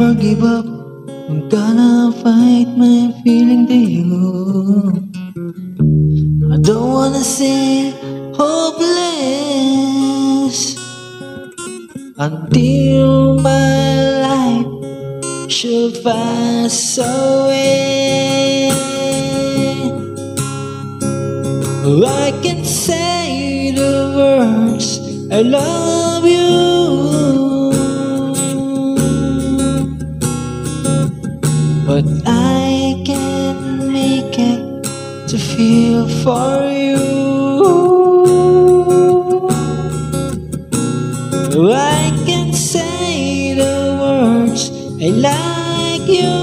never give up. I'm gonna fight my feeling to you. I don't wanna say hopeless until my life should pass away. I can say the words I love you, but I can't make it to feel for you. I can say the words I like you,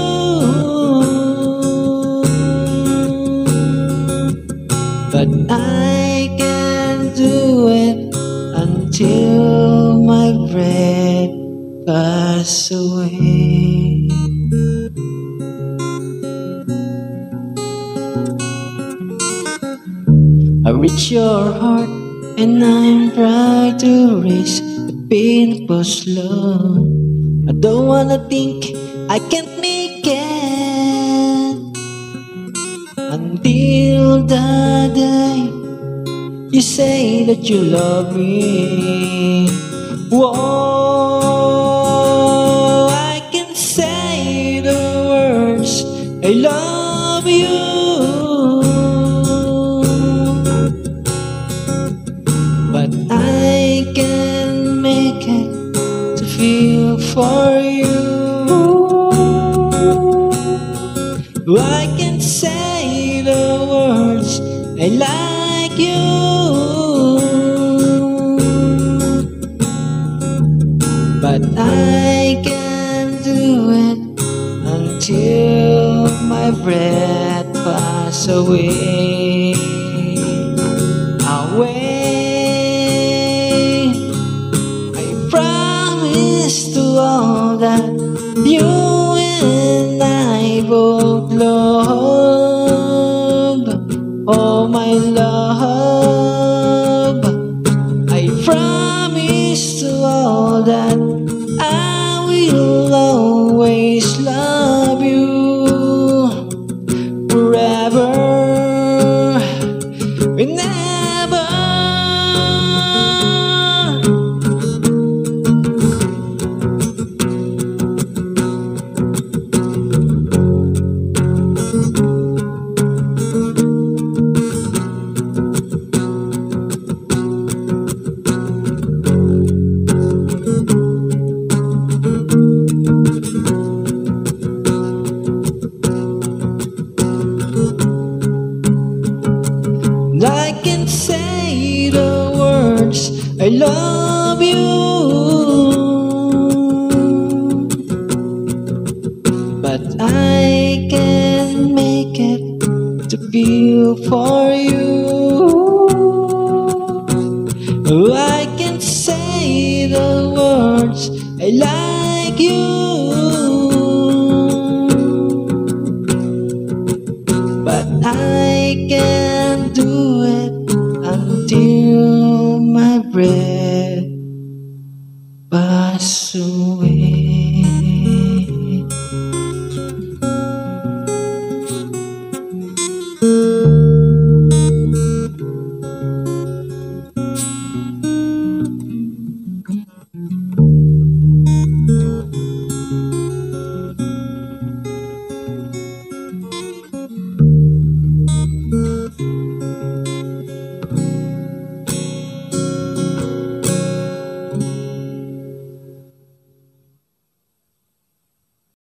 but I can't do it until my breath passes away. I reach your heart and I'm proud to raise the pain of love. I don't wanna think I can't make it until the day you say that you love me. Whoa, I can say the words I love you, but I can't make it to feel for you. I can say the words I like you, but I can't do it until my breath passes away. Away, I promise to all that you and I both love. Oh my love, I promise to all that I will always love you forever, whenever. I can say the words I love you, but I can't make it to feel for you. I can say the words I like you,